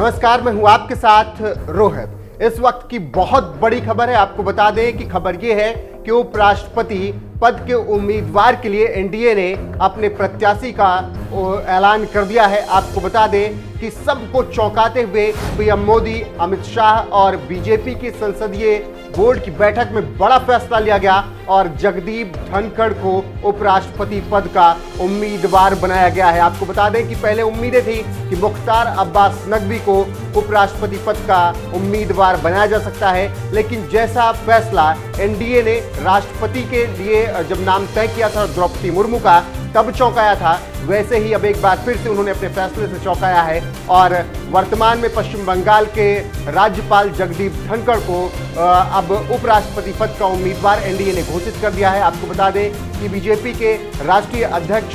नमस्कार, मैं हूं आपके साथ रोहित। इस वक्त की बहुत बड़ी खबर है। आपको बता दें कि खबर यह है कि उपराष्ट्रपति पद के उम्मीदवार के लिए एनडीए ने अपने प्रत्याशी का ऐलान कर दिया है। आपको बता दें कि सबको चौंकाते हुए पीएम मोदी, अमित शाह और बीजेपी की संसदीय बोर्ड की बैठक में बड़ा फैसला लिया गया और जगदीप धनखड़ को उपराष्ट्रपति पद का उम्मीदवार बनाया गया है। आपको बता दें कि पहले उम्मीदें थी कि मुख्तार अब्बास नकवी को उपराष्ट्रपति पद का उम्मीदवार बनाया जा सकता है, लेकिन जैसा फैसला एनडीए ने राष्ट्रपति के लिए जब नाम तय किया था द्रौपदी मुर्मू का, तब चौंकाया था, वैसे ही अब एक बार फिर से उन्होंने अपने फैसले से चौंकाया है और वर्तमान में पश्चिम बंगाल के राज्यपाल जगदीप धनखड़ को अब उपराष्ट्रपति पद का उम्मीदवार एनडीए ने घोषित कर दिया है। आपको बता दें कि बीजेपी के राष्ट्रीय अध्यक्ष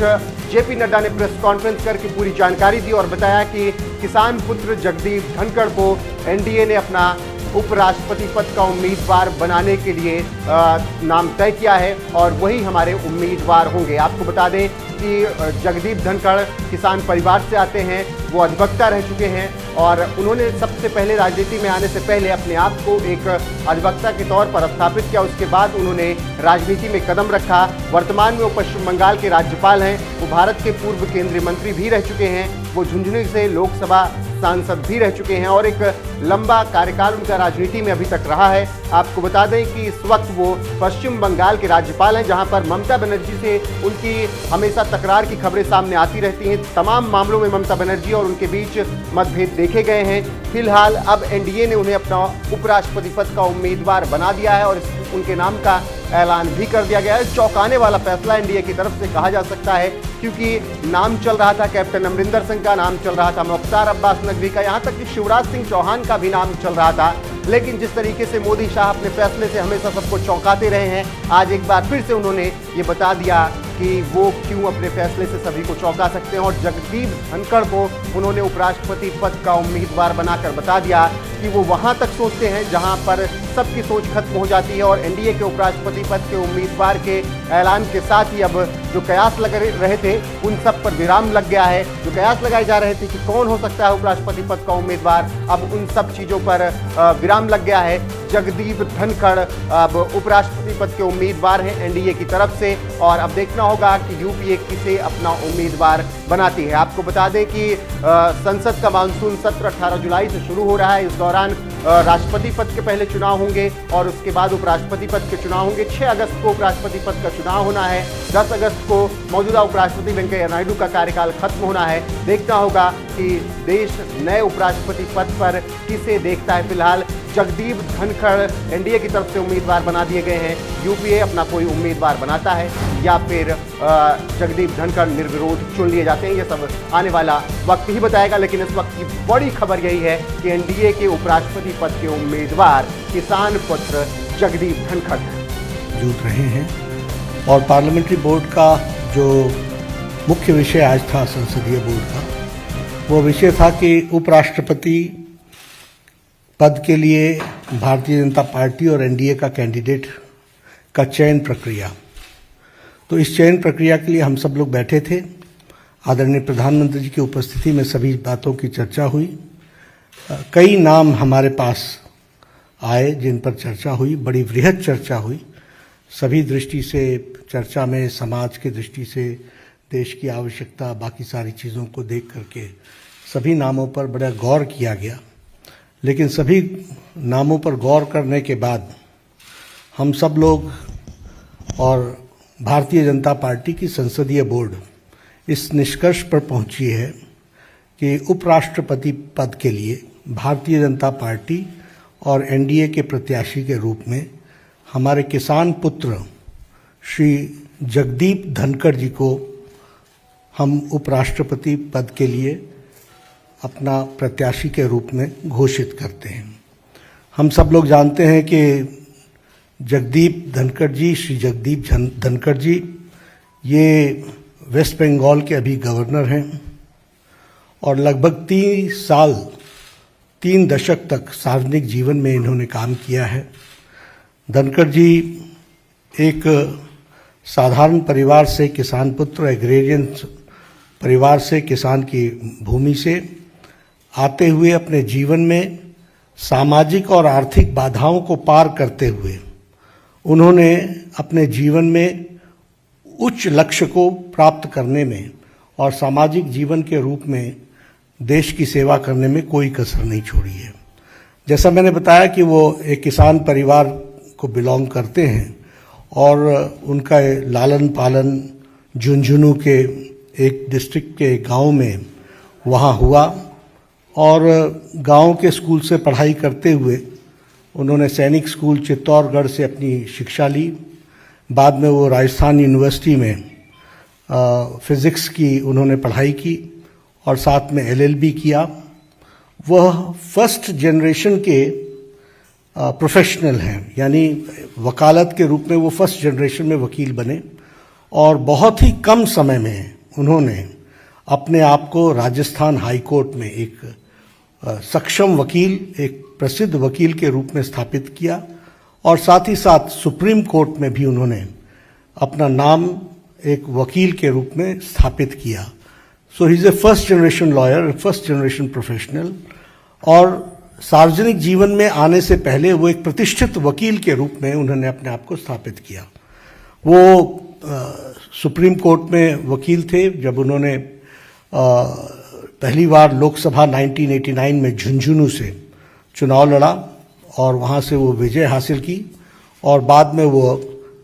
जेपी नड्डा ने प्रेस कॉन्फ्रेंस करके पूरी जानकारी दी और बताया कि किसान पुत्र जगदीप धनखड़ को एनडीए ने अपना उपराष्ट्रपति पद का उम्मीदवार बनाने के लिए नाम तय किया है और वही हमारे उम्मीदवार होंगे। आपको बता दें कि जगदीप धनखड़ किसान परिवार से आते हैं, वो अधिवक्ता रह चुके हैं और उन्होंने सबसे पहले राजनीति में आने से पहले अपने आप को एक अधिवक्ता के तौर पर स्थापित किया। उसके बाद उन्होंने राजनीति में कदम रखा। वर्तमान में वो पश्चिम बंगाल के राज्यपाल हैं। वो भारत के पूर्व केंद्रीय मंत्री भी रह चुके हैं। वो झुंझुनू से लोकसभा सांसद भी रह चुके हैं और एक लंबा कार्यकाल उनका राजनीति में अभी तक रहा है। आपको बता दें कि इस वक्त वो पश्चिम बंगाल के राज्यपाल हैं, जहां पर ममता बनर्जी से उनकी हमेशा तकरार की खबरें सामने आती रहती हैं। तमाम मामलों में ममता बनर्जी और उनके बीच मतभेद देखे गए हैं। फिलहाल अब एनडीए ने उन्हें अपना उपराष्ट्रपति पद का उम्मीदवार बना दिया है और उनके नाम का ऐलान भी कर दिया गया है। चौंकाने वाला फैसला एनडीए की तरफ से कहा जा सकता है, क्योंकि नाम चल रहा था कैप्टन अमरिंदर सिंह का, नाम चल रहा था मुख्तार अब्बास नकवी का, यहाँ तक कि शिवराज सिंह चौहान का भी नाम चल रहा था। लेकिन जिस तरीके से मोदी शाह अपने फैसले से हमेशा सबको चौंकाते रहे हैं, आज एक बार फिर से उन्होंने ये बता दिया कि वो क्यों अपने फैसले से सभी को चौंका सकते हैं और जगदीप धनखड़ को उन्होंने उपराष्ट्रपति पद का उम्मीदवार बनाकर बता दिया कि वो वहां तक सोचते हैं जहां पर सबकी सोच खत्म हो जाती है। और एनडीए के उपराष्ट्रपति पद के उम्मीदवार के ऐलान के साथ ही अब जो कयास लग रहे थे उन सब पर विराम लग गया है। जो कयास लगाए जा रहे थे कि कौन हो सकता है उपराष्ट्रपति पद का उम्मीदवार, अब उन सब चीज़ों पर विराम लग गया है। जगदीप धनखड़ अब उपराष्ट्रपति पद के उम्मीदवार हैं एनडीए की तरफ से और अब देखना होगा कि यूपीए किसे अपना उम्मीदवार बनाती है। आपको बता दें कि संसद का मानसून सत्र 18 जुलाई से शुरू हो रहा है। इस दौरान राष्ट्रपति पद के पहले चुनाव होंगे और उसके बाद उपराष्ट्रपति पद के चुनाव होंगे। 6 अगस्त को उपराष्ट्रपति पद का चुनाव होना है। 10 अगस्त को मौजूदा उपराष्ट्रपति वेंकैया नायडू का कार्यकाल खत्म होना है। देखना होगा कि देश नए उपराष्ट्रपति पद पर किसे देखता है। फिलहाल जगदीप धनखड़ एनडीए की तरफ से उम्मीदवार बना दिए गए हैं। यूपीए अपना कोई उम्मीदवार बनाता है या फिर जगदीप धनखड़ निर्विरोध चुन लिए जाते हैं, ये सब आने वाला वक्त ही बताएगा। लेकिन इस वक्त की बड़ी खबर यही है कि एनडीए के उपराष्ट्रपति पद के उम्मीदवार किसान पुत्र जगदीप धनखड़ जूझ रहे हैं। और पार्लियामेंट्री बोर्ड का जो मुख्य विषय आज था संसदीय बोर्ड का, वो विषय था कि उपराष्ट्रपति पद के लिए भारतीय जनता पार्टी और एनडीए का कैंडिडेट का चयन प्रक्रिया। तो इस चयन प्रक्रिया के लिए हम सब लोग बैठे थे। आदरणीय प्रधानमंत्री जी की उपस्थिति में सभी बातों की चर्चा हुई। कई नाम हमारे पास आए जिन पर चर्चा हुई, बड़ी वृहद चर्चा हुई। सभी दृष्टि से चर्चा में समाज के दृष्टि से, देश की आवश्यकता, बाकी सारी चीज़ों को देख करके सभी नामों पर बड़ा गौर किया गया। लेकिन सभी नामों पर गौर करने के बाद हम सब लोग और भारतीय जनता पार्टी की संसदीय बोर्ड इस निष्कर्ष पर पहुंची है कि उपराष्ट्रपति पद के लिए भारतीय जनता पार्टी और एनडीए के प्रत्याशी के रूप में हमारे किसान पुत्र श्री जगदीप धनखड़ जी को हम उपराष्ट्रपति पद के लिए अपना प्रत्याशी के रूप में घोषित करते हैं। हम सब लोग जानते हैं कि जगदीप धनखड़ जी, श्री जगदीप धनखड़ जी, ये वेस्ट बंगाल के अभी गवर्नर हैं और लगभग 3 दशक तक सार्वजनिक जीवन में इन्होंने काम किया है। धनखड़ जी एक साधारण परिवार से, किसान पुत्र, एग्रेरियन परिवार से, किसान की भूमि से आते हुए अपने जीवन में सामाजिक और आर्थिक बाधाओं को पार करते हुए उन्होंने अपने जीवन में उच्च लक्ष्य को प्राप्त करने में और सामाजिक जीवन के रूप में देश की सेवा करने में कोई कसर नहीं छोड़ी है। जैसा मैंने बताया कि वो एक किसान परिवार को बिलोंग करते हैं और उनका लालन पालन झुंझुनू के एक डिस्ट्रिक्ट के गांव में वहाँ हुआ और गांव के स्कूल से पढ़ाई करते हुए उन्होंने सैनिक स्कूल चित्तौड़गढ़ से अपनी शिक्षा ली। बाद में वो राजस्थान यूनिवर्सिटी में फिज़िक्स की उन्होंने पढ़ाई की और साथ में LLB किया। वह फर्स्ट जनरेशन के प्रोफेशनल हैं, यानी वकालत के रूप में वो फर्स्ट जनरेशन में वकील बने और बहुत ही कम समय में उन्होंने अपने आप को राजस्थान हाई कोर्ट में एक सक्षम वकील, एक प्रसिद्ध वकील के रूप में स्थापित किया और साथ ही साथ सुप्रीम कोर्ट में भी उन्होंने अपना नाम एक वकील के रूप में स्थापित किया। So he is a first generation lawyer, first generation professional. और सार्वजनिक जीवन में आने से पहले वो एक प्रतिष्ठित वकील के रूप में उन्होंने अपने आप को स्थापित किया। वो सुप्रीम कोर्ट में वकील थे जब उन्होंने पहली बार लोकसभा 1989 में झुंझुनू से चुनाव लड़ा और वहाँ से वो विजय हासिल की और बाद में वो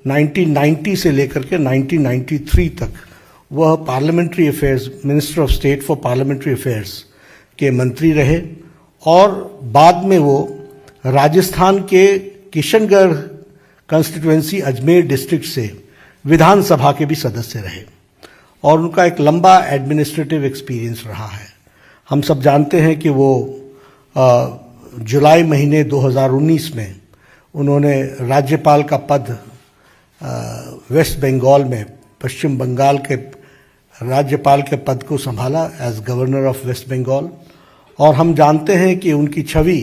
1990 से लेकर के 1993 तक वह parliamentary affairs, minister of state for parliamentary affairs के मंत्री रहे और बाद में वो राजस्थान के किशनगढ़ कंस्टिट्यूएंसी अजमेर डिस्ट्रिक्ट से विधानसभा के भी सदस्य रहे और उनका एक लंबा एडमिनिस्ट्रेटिव एक्सपीरियंस रहा है। हम सब जानते हैं कि वो जुलाई महीने 2019 में उन्होंने राज्यपाल का पद वेस्ट बंगाल में, पश्चिम बंगाल के राज्यपाल के पद को संभाला as governor of West Bengal. और हम जानते हैं कि उनकी छवि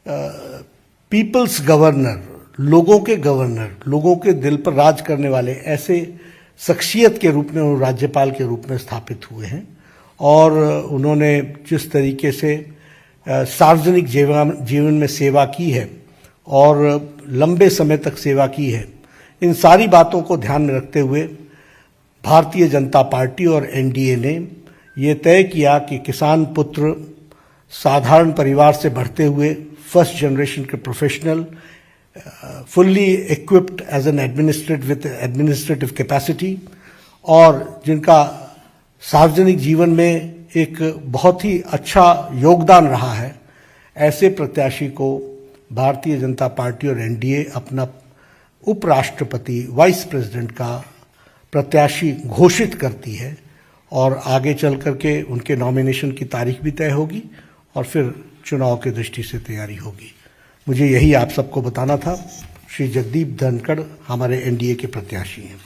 पीपल्स गवर्नर, लोगों के गवर्नर, लोगों के दिल पर राज करने वाले ऐसे शख्सियत के रूप में वो राज्यपाल के रूप में स्थापित हुए हैं और उन्होंने जिस तरीके से सार्वजनिक जीवन में सेवा की है और लंबे समय तक सेवा की है, इन सारी बातों को ध्यान में रखते हुए भारतीय जनता पार्टी और NDA ने ये तय किया कि किसान पुत्र, साधारण परिवार से बढ़ते हुए फर्स्ट जनरेशन के professional, fully equipped as an administrative capacity और जिनका सार्वजनिक जीवन में एक बहुत ही अच्छा योगदान रहा है, ऐसे प्रत्याशी को भारतीय जनता पार्टी और NDA अपना उपराष्ट्रपति, वाइस प्रेसिडेंट का प्रत्याशी घोषित करती है और आगे चल करके उनके नॉमिनेशन की तारीख भी तय होगी और फिर चुनाव की दृष्टि से तैयारी होगी। मुझे यही आप सबको बताना था। श्री जगदीप धनखड़ हमारे NDA के प्रत्याशी हैं।